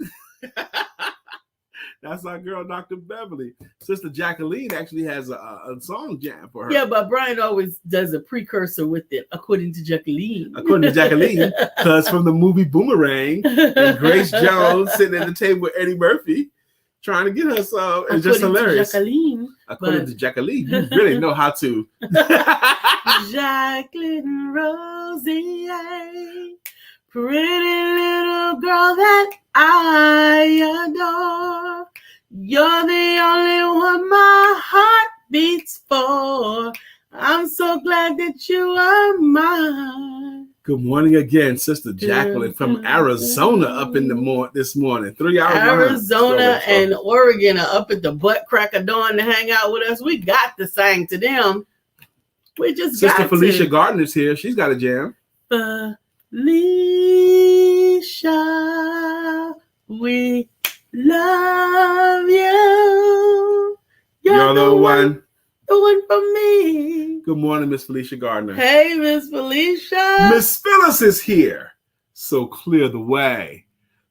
That's our girl, Dr. Beverly. Sister Jacqueline actually has a song jam for her. Yeah, but Brian always does a precursor with it, according to Jacqueline. Because from the movie Boomerang, and Grace Jones sitting at the table with Eddie Murphy, trying to get her some. It's just hilarious. According to Jacqueline, you really know how to. Jacqueline Rosie, pretty little girl that I adore. You're the only one my heart beats for. I'm so glad that you are mine. Good morning again, Sister Jacqueline from Arizona up in this morning. 3 hours. Arizona and Oregon are up at the butt crack of dawn to hang out with us. We got to sing to them. We just Sister got Felicia to. Gardner's here. She's got a jam. Felicia, we love you. You're the one. the one for me. Good morning, Miss Felicia Gardner. Hey, Miss Felicia. Miss Phyllis is here. So clear the way.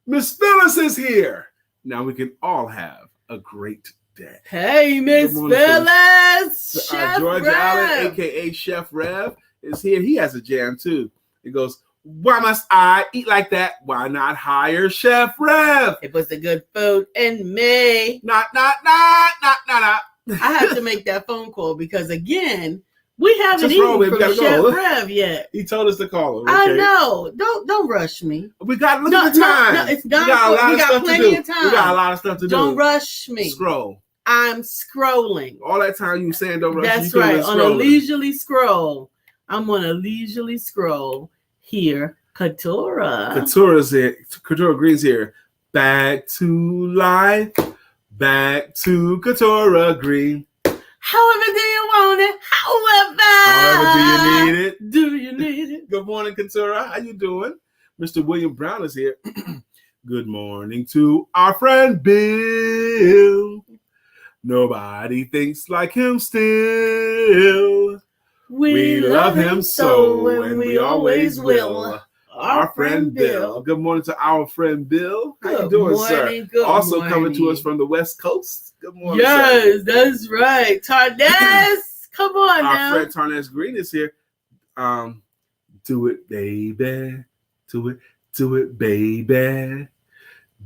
Miss Phyllis is here. Now we can all have a great day. Hey, Miss Phyllis. Chef George Rev. Allen, a.k.a. Chef Rev, is here. He has a jam, too. It goes, why must I eat like that? Why not hire Chef Rev? It was the good food in me. Not. I have to make that phone call because, again, we haven't eaten from Chef Rev yet. He told us to call him. Okay? I know. Don't rush me. We got look at the time. No, it's not. We got plenty of time. We got a lot of stuff to do. Don't rush me. Scroll. I'm scrolling. All that time you saying don't rush. That's right. On a leisurely scroll. I'm on a leisurely scroll here. Katura's here. Katura Green's here. Back to life. Back to Katura Green. However do you want it? However do you need it? Do you need it? Good morning, Katura. How you doing? Mr. William Brown is here. Good morning to our friend Bill. Nobody thinks like him still. We love him so, and we always will. Our friend Bill. Good morning to our friend Bill. How you doing, sir? Also coming to us from the West Coast. Good morning, yes, sir. That's right. Tarnez, come on now. Our friend Tarnez Green is here. Do it, baby. Do it, baby.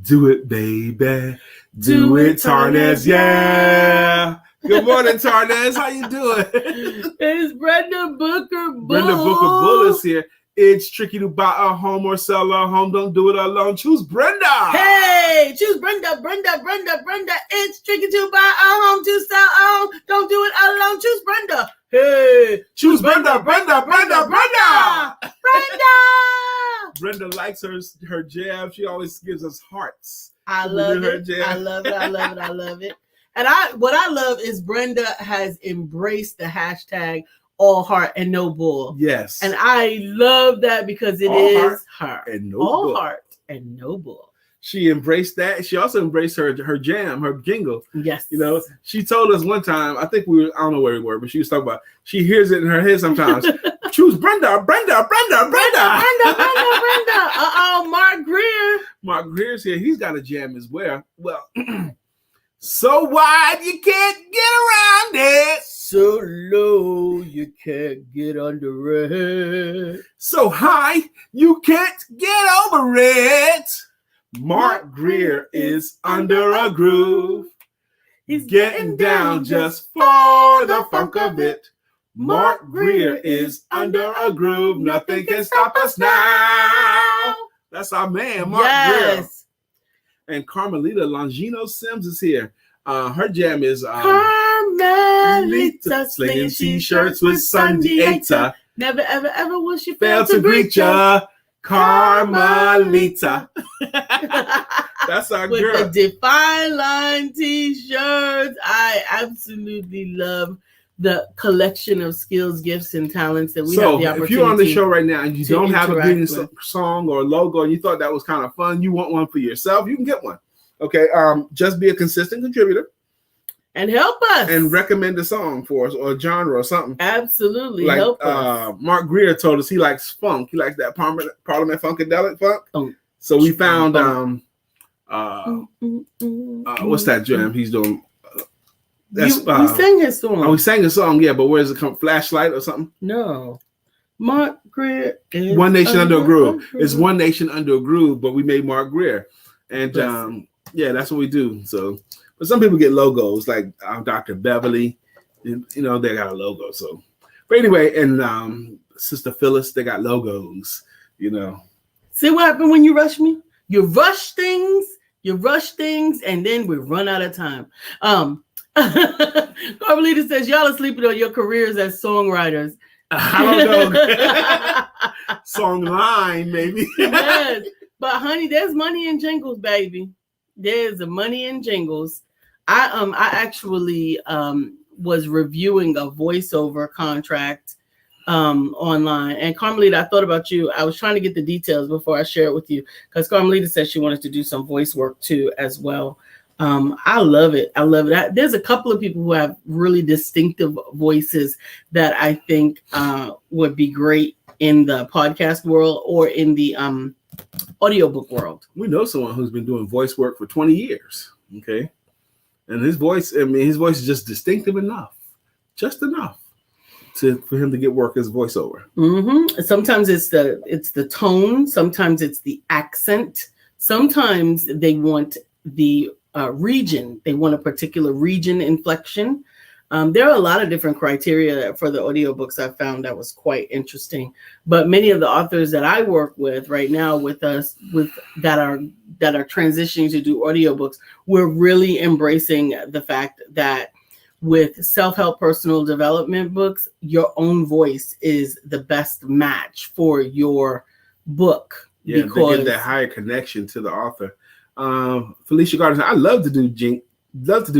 Do it, baby. Do it, Tarnez. Yeah. Good morning, Tarnez. How you doing? It's Brenda Booker Bull. Brenda Booker Bull is here. It's tricky to buy a home or sell a home. Don't do it alone. Choose Brenda. Hey, choose Brenda. It's tricky to buy a home, to sell a home. Don't do it alone. Choose Brenda. Hey, choose Brenda. Brenda likes her jam. She always gives us hearts. I love it. I love it. And what I love is Brenda has embraced the hashtag all heart and no bull. Yes. And I love that because it is heart and no all bull. Heart and no bull. She embraced that. She also embraced her jam, her jingle. Yes. You know, she told us one time, I don't know where we were, but she was talking about, she hears it in her head sometimes. Choose Brenda. Mark Greer. Mark Greer's here. He's got a jam as well. Well, so wide you can't get around it. So low you can't get under it. So high you can't get over it. Mark Greer is under a groove. He's getting down just for the funk of it. Mark Greer is under a groove. Nothing can stop us now. That's our man, Mark Greer. And Carmelita Longino Sims is here. Her jam is Carmelita slinging t-shirts with Sun Dieta. Never ever will she fail to greet ya. Carmelita. That's our girl. With the Define Line t-shirts. I absolutely love the collection of skills, gifts, and talents that we have the opportunity. If you're on the show right now and you don't have a greeting song or logo and you thought that was kind of fun, you want one for yourself, you can get one. Okay. Just be a consistent contributor. And help us. And recommend a song for us or a genre or something. Absolutely. Like, help us. Mark Greer told us he likes funk. He likes that Parliament Funkadelic funk. So we found what's that jam he's doing? We sang his song. We sang his song, yeah, but where does it come? Flashlight or something? No. Mark Greer is One Nation Under a Groove. It's One Nation Under a Groove, but we made Mark Greer. And yeah, that's what we do. So but some people get logos like Dr. Beverly, you know, they got a logo. So but anyway, and Sister Phyllis, they got logos, you know. See what happened when you rush me? You rush things, and then we run out of time. Carmelita says, y'all are sleeping on your careers as songwriters. I don't know. Song line, maybe. Yes. But honey, there's money in jingles, baby. There's money in jingles. I actually was reviewing a voiceover contract online. And Carmelita, I thought about you. I was trying to get the details before I share it with you because Carmelita said she wanted to do some voice work too as well. I love it. I love it. There's a couple of people who have really distinctive voices that I think would be great in the podcast world or in the audiobook world. We know someone who's been doing voice work for 20 years. Okay. And his voice is just distinctive enough, just enough for him to get work as voiceover. Mm-hmm. Sometimes it's the tone. Sometimes it's the accent. Sometimes they want the region. They want a particular region inflection. There are a lot of different criteria for the audiobooks I found that was quite interesting. But many of the authors that I work with right now that are transitioning to do audiobooks, we're really embracing the fact that with self-help personal development books, your own voice is the best match for your book. Yeah, because they get that higher connection to the author. Felicia Gardner, I love to do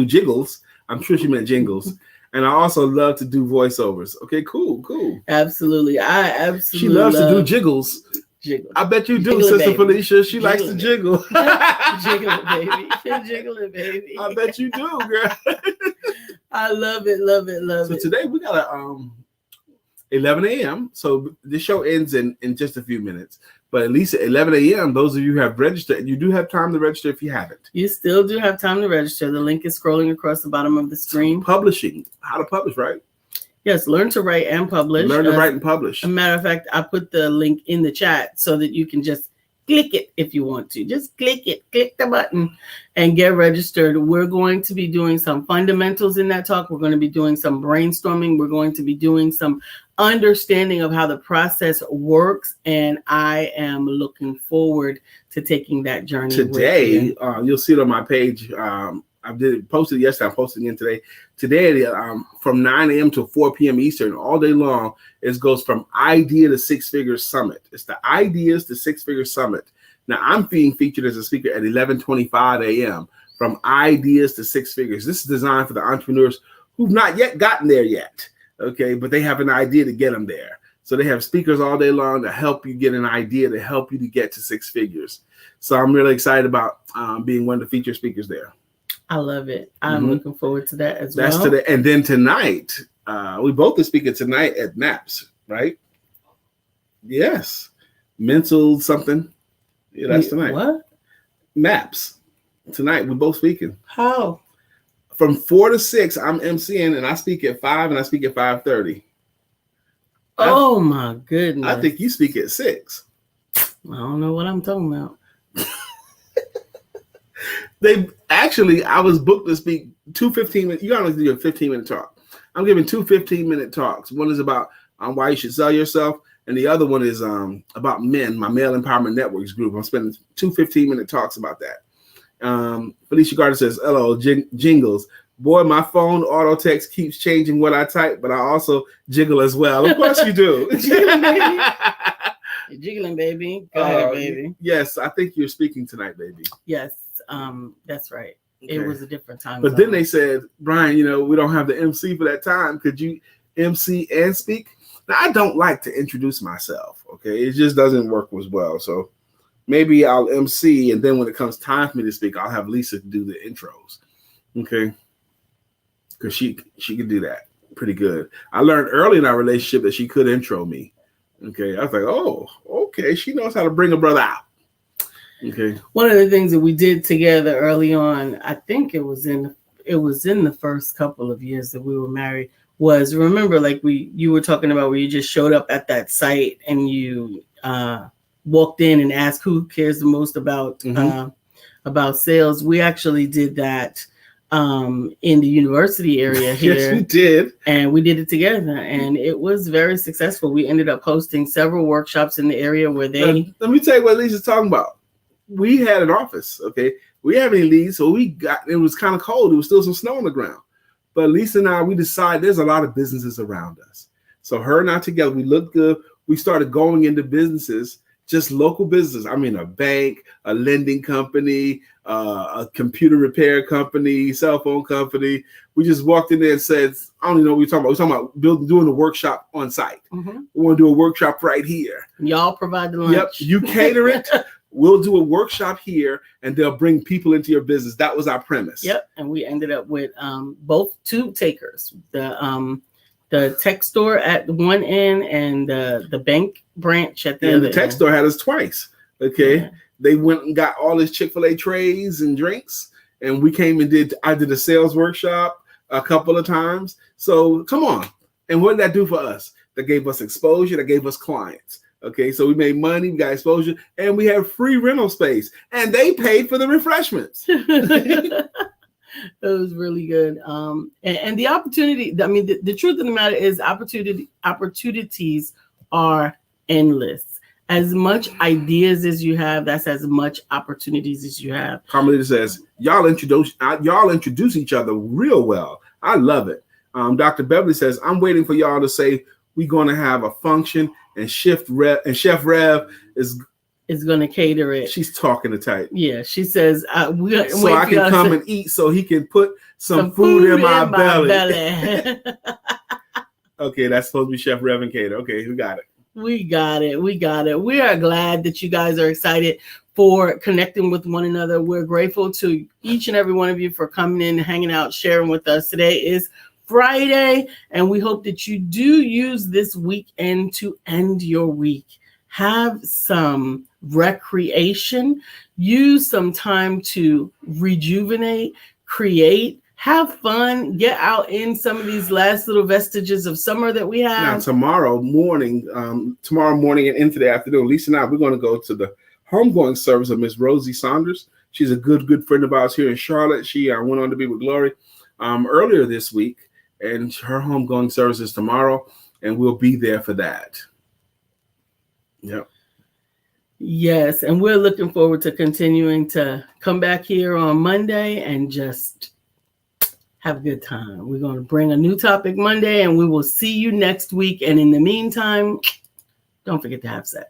jiggles. I'm sure she meant jingles. And I also love to do voiceovers. Okay, cool. Absolutely. She loves to do jiggles. Jiggle. I bet you do, Sister baby. Felicia. She likes to jiggle. Jiggle it, baby. Jiggle it, baby. I bet you do, girl. I love it. So today we got 11 a.m. So this show ends in just a few minutes. But at least at 11 a.m., those of you who have registered, you do have time to register if you haven't. You still do have time to register. The link is scrolling across the bottom of the screen. Publishing. How to publish, right? Yes, learn to write and publish. Learn to write and publish. As a matter of fact, I put the link in the chat so that you can just click it if you want to. Just click it. Click the button and get registered. We're going to be doing some fundamentals in that talk. We're going to be doing some brainstorming. We're going to be doing some understanding of how the process works, and I am looking forward to taking that journey. Today, you'll see it on my page. I posted it yesterday. I posted it again today. Today, from 9 a.m. to 4 p.m. Eastern, all day long, it goes from Idea to Six Figure Summit. It's the Ideas to Six Figure Summit. Now, I'm being featured as a speaker at 11:25 a.m. from Ideas to Six Figures. This is designed for the entrepreneurs who've not yet gotten there yet. Okay, but they have an idea to get them there. So they have speakers all day long to help you get an idea, to help you to get to six figures. So I'm really excited about being one of the featured speakers there. I love it. I'm looking forward to that as well. That's today. And then tonight, we both are speaking tonight at MAPS, right? Yes. Mental something. Yeah, that's tonight. What? MAPS. Tonight, we're both speaking. How? From 4 to 6, I'm emceeing, and I speak at 5, and I speak at 5:30. Oh, my goodness. I think you speak at 6. I don't know what I'm talking about. I was booked to speak 2 15-minute. You gotta do a 15-minute talk. I'm giving 2 15-minute talks. One is about why you should sell yourself, and the other one is about men, my Male Empowerment Networks group. I'm spending 2 15-minute talks about that. Felicia Gardner says, hello, jingles. Boy, my phone auto text keeps changing what I type, but I also jiggle as well. Of course you do. Jiggling, baby. You're jiggling, baby. Go ahead, baby. Yes, I think you're speaking tonight, baby. Yes, that's right. Okay. It was a different time. But then they said, Brian, we don't have the MC for that time. Could you MC and speak? Now, I don't like to introduce myself, okay? It just doesn't work as well. So maybe I'll MC, and then when it comes time for me to speak, I'll have Lisa do the intros, okay? Because she could do that pretty good. I learned early in our relationship that she could intro me, okay? I was like, oh, okay, she knows how to bring a brother out, okay? One of the things that we did together early on, I think it was in the first couple of years that we were married, was, remember, like you were talking about where you just showed up at that site and you walked in and asked who cares the most about sales. We actually did that in the university area here. Yes, we did. And we did it together, and it was very successful. We ended up hosting several workshops in the area where they... Let me tell you what Lisa's talking about. We had an office, okay? We didn't have any leads, so it was kind of cold. There was still some snow on the ground. But Lisa and I, we decided there's a lot of businesses around us. So her and I together, we looked good. We started going into businesses, just local businesses. I mean, a bank, a lending company, a computer repair company, cell phone company. We just walked in there and said, I don't even know what we're talking about. We're talking about doing a workshop on site. We want to do a workshop right here. Y'all provide the lunch. Yep, you cater it. we'll do a workshop here and they'll bring people into your business. That was our premise. Yep. And we ended up with both two takers, the tech store at one end and the bank branch at the other. And the tech store had us twice. Okay. Yeah. They went and got all his Chick-fil-A trays and drinks. And we came and I did a sales workshop a couple of times. So come on. And what did that do for us? That gave us exposure. That gave us clients. Okay. So we made money. We got exposure. And we had free rental space. And they paid for the refreshments. It was really good. And the opportunity, I mean, the truth of the matter is opportunities are endless. As much ideas as you have, that's as much opportunities as you have. Carmelita says, y'all introduce each other real well. I love it. Dr. Beverly says, I'm waiting for y'all to say we're going to have a function and Chef Rev is going to cater it. She's talking to type. Yeah, she says, so I can come and eat so he can put some food in my belly. Okay, that's supposed to be Chef Rev and Cater. Okay, we got it. We got it. We are glad that you guys are excited for connecting with one another. We're grateful to each and every one of you for coming in, hanging out, sharing with us. Today is Friday, and we hope that you do use this weekend to end your week. Have some recreation, use some time to rejuvenate, create, have fun, get out in some of these last little vestiges of summer that we have. Now, tomorrow morning and into the afternoon, Lisa and I, we're going to go to the homegoing service of Miss Rosie Saunders. She's a good friend of ours here in Charlotte. She went on to be with Glory earlier this week, and her homegoing service is tomorrow, and we'll be there for that. Yep. Yes, and we're looking forward to continuing to come back here on Monday and just have a good time. We're going to bring a new topic Monday, and we will see you next week. And in the meantime, don't forget to have sex.